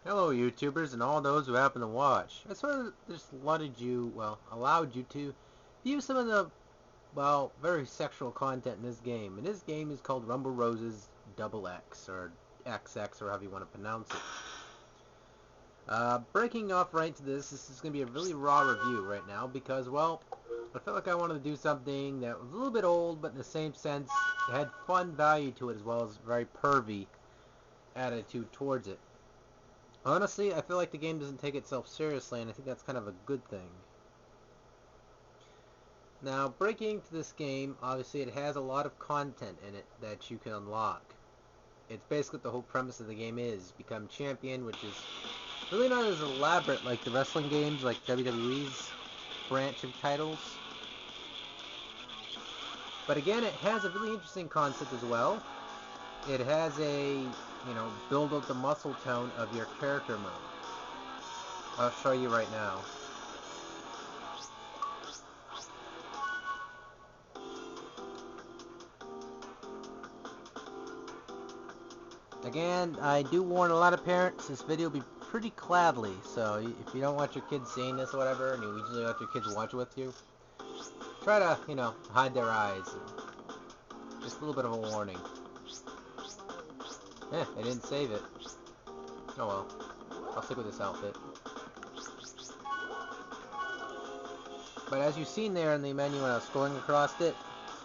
Hello YouTubers and all those who happen to watch. I sort of just allowed you to view some of the, very sexual content in this game. And this game is called Rumble Roses Double X, or XX, or however you want to pronounce it. Breaking off right into this is going to be a really raw review right now because, I felt like I wanted to do something that was a little bit old, but in the same sense, it had fun value to it as well as very pervy attitude towards it. Honestly, I feel like the game doesn't take itself seriously, and I think that's kind of a good thing. Now, breaking into this game, obviously it has a lot of content in it that you can unlock. It's basically what the whole premise of the game is. Become champion, which is really not as elaborate like the wrestling games, like WWE's branch of titles. But again, it has a really interesting concept as well. It has a, build up the muscle tone of your character mode. I'll show you right now. Again, I do warn a lot of parents, this video will be pretty cladly, so if you don't want your kids seeing this or whatever, and you usually let your kids watch it with you, try to, hide their eyes. Just a little bit of a warning. I didn't save it. Oh well. I'll stick with this outfit. But as you've seen there in the menu when I was scrolling across it,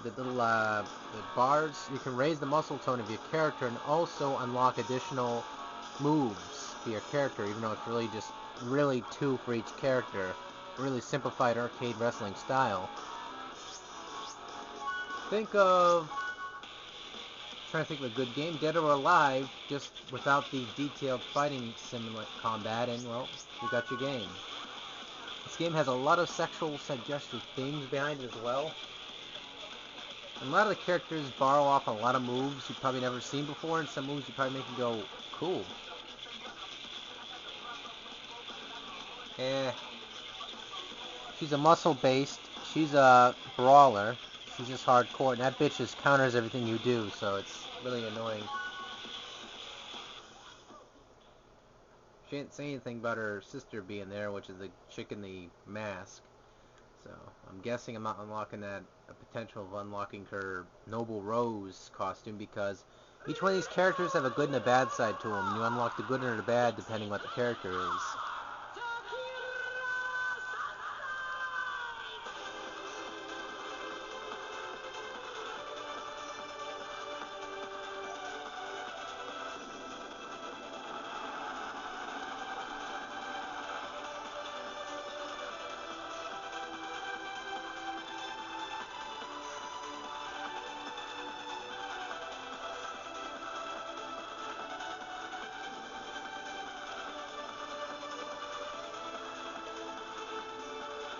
the little the bars, you can raise the muscle tone of your character and also unlock additional moves for your character, even though it's really just two for each character. Really simplified arcade wrestling style. Trying to think of a good game, Dead or Alive, just without the detailed fighting simulate combat, and well, you got your game. This game has a lot of sexual suggestive themes behind it as well. And a lot of the characters borrow off a lot of moves you've probably never seen before, and some moves you probably make you go, cool. She's a muscle-based, she's a brawler, she's just hardcore, and that bitch just counters everything you do, so it's really annoying. She didn't say anything about her sister being there, which is the chick in the mask. So, I'm guessing I'm not unlocking a potential of unlocking her Noble Rose costume, because each one of these characters have a good and a bad side to them. You unlock the good or the bad depending what the character is.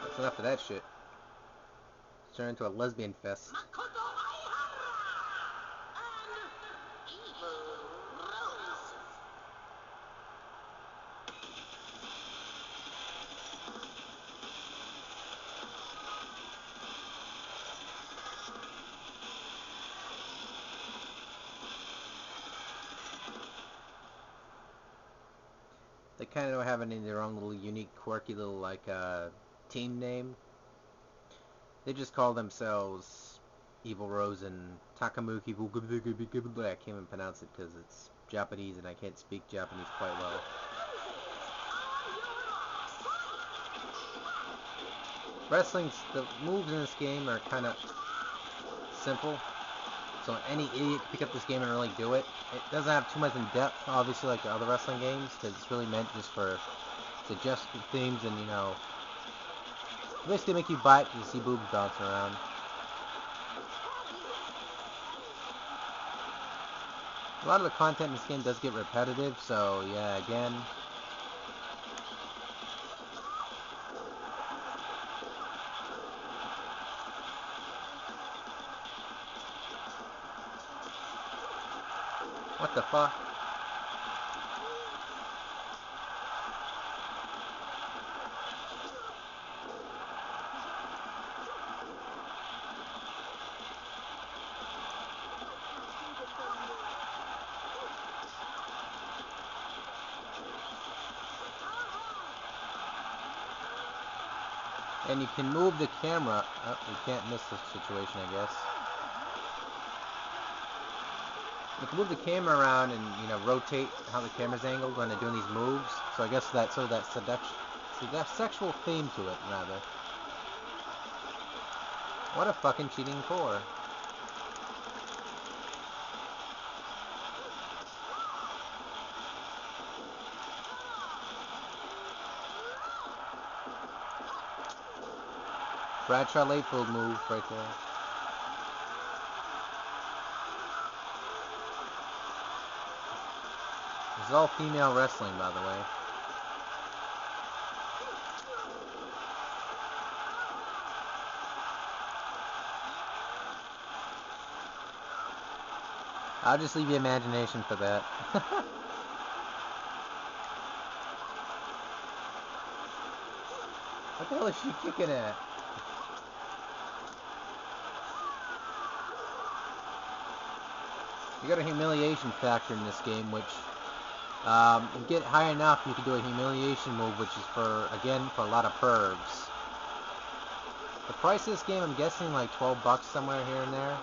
That's enough of that shit. It's turned into a lesbian fest. They kind of don't have any of their own little unique, quirky little, team name. They just call themselves Evil Rose and Takamuki. I can't even pronounce it because it's Japanese and I can't speak Japanese quite well. The moves in this game are kind of simple, so any idiot can pick up this game and really do it. It doesn't have too much in depth, obviously, like the other wrestling games, because it's really meant just for suggestive themes and, basically make you buy it to see boobs bouncing around. A lot of the content in this game does get repetitive, so yeah, again. What the fuck? And you can move the camera. Oh, you can't miss the situation, I guess. You can move the camera around and, you know, rotate how the camera's angled when they're doing these moves. So I guess that's sort of that sexual theme to it, rather. What a fucking cheating core. Bradshaw Layfield move right there. This is all female wrestling, by the way. I'll just leave the imagination for that. What the hell is she kicking at? You got a humiliation factor in this game, which you get high enough, you can do a humiliation move, which is for, again, for a lot of pervs. The price of this game, I'm guessing like 12 bucks somewhere here and there.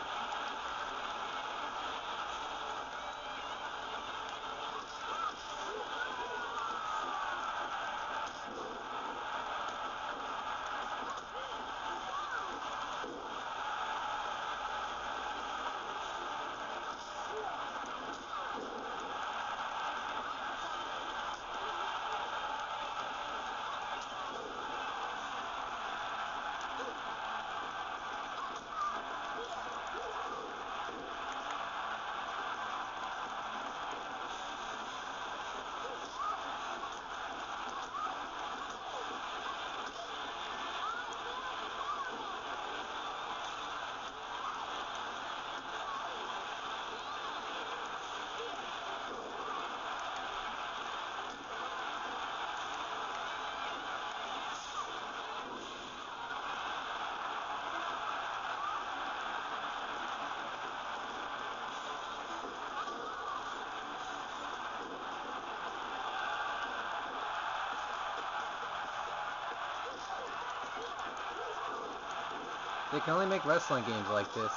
They can only make wrestling games like this.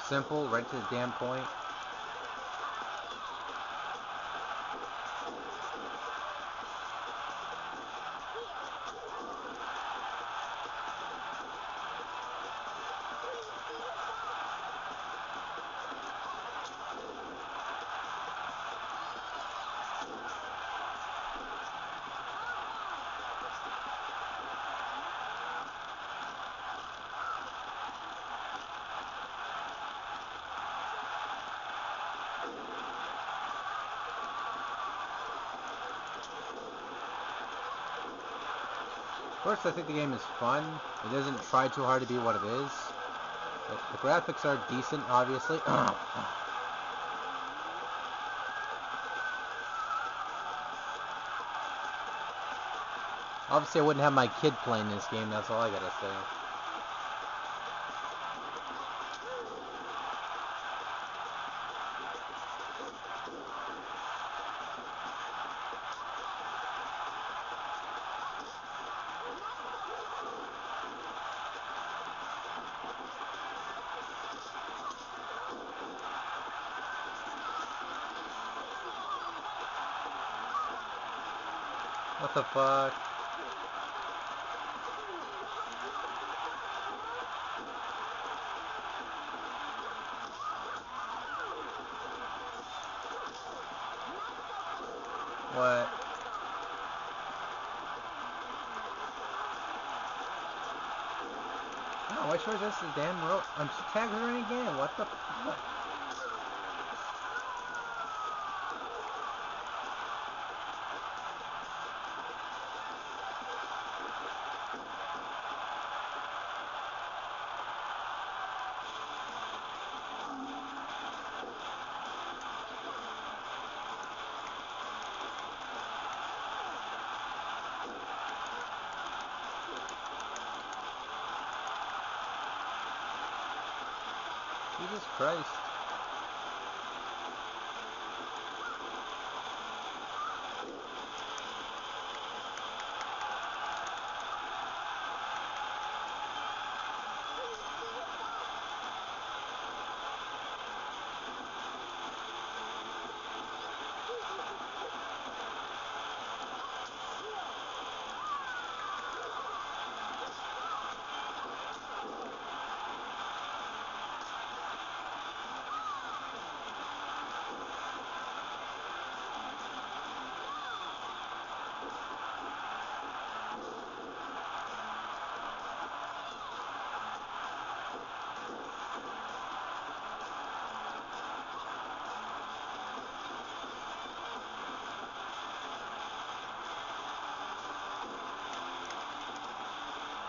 Simple, right to the damn point. Of course, I think the game is fun. It doesn't try too hard to be what it is. The graphics are decent, obviously. Obviously, I wouldn't have my kid playing this game, that's all I gotta say. What the fuck? What? Oh, why should I just the damn rope? I'm tagged her in again. What the fuck? Jesus Christ.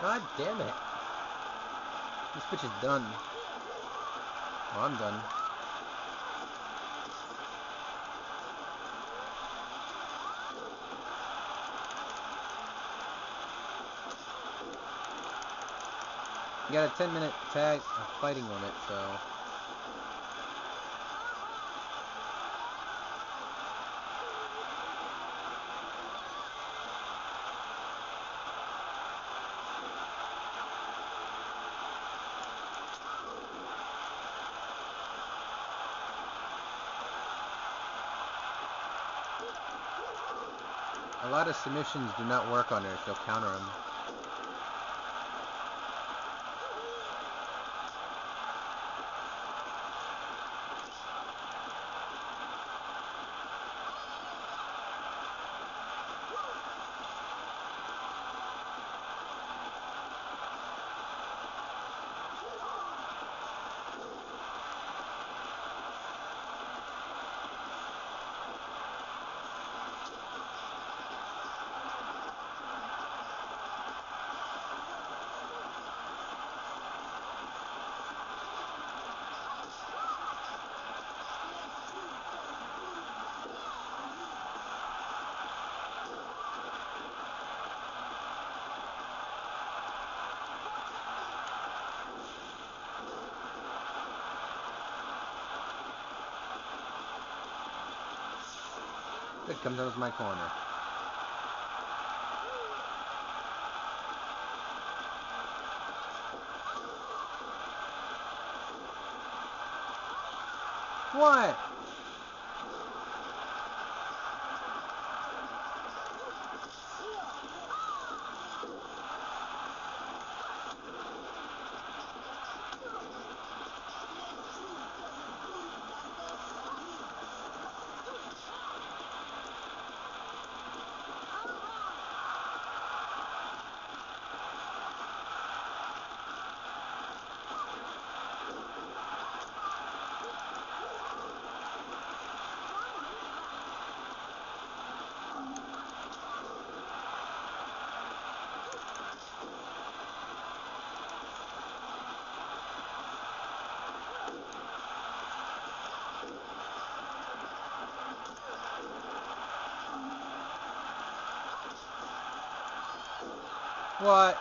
God damn it. This bitch is done. Oh, I'm done. You got a 10-minute tag fighting limit, so... A lot of submissions do not work on her, she'll counter them. Good, comes out of my corner. What? What?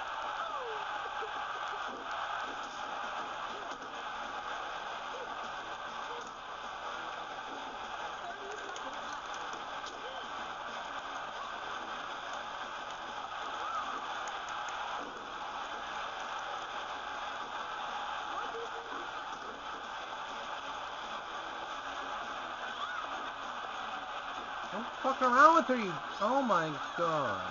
Don't fuck around with her, you... Oh my god.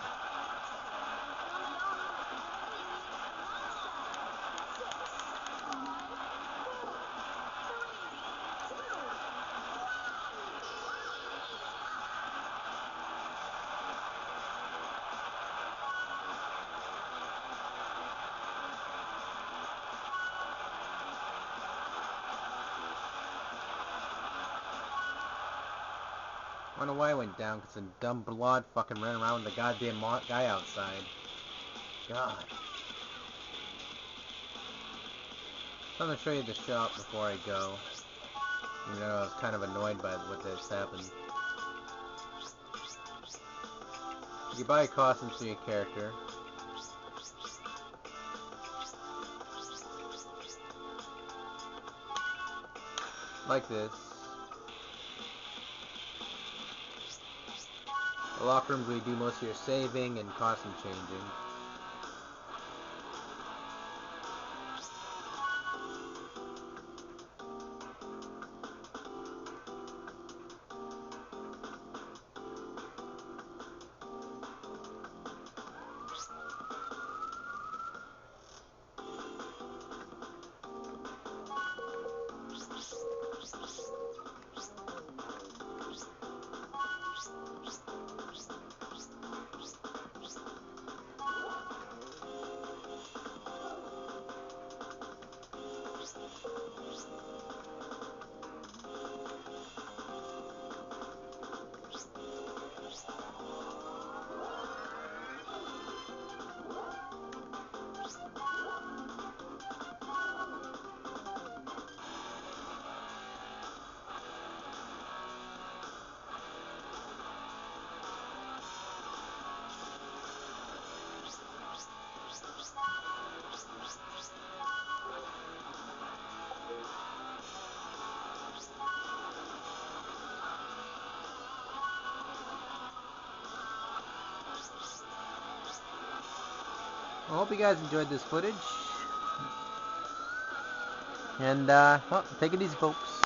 I don't know why I went down, because some dumb blood fucking ran around with the goddamn guy outside. God. I'm gonna show you the shop before I go. Even though I was kind of annoyed by what just happened. You can buy costumes for your character. Like this. The locker rooms where you do most of your saving and costume changing. I hope you guys enjoyed this footage. And, well, take it easy, folks.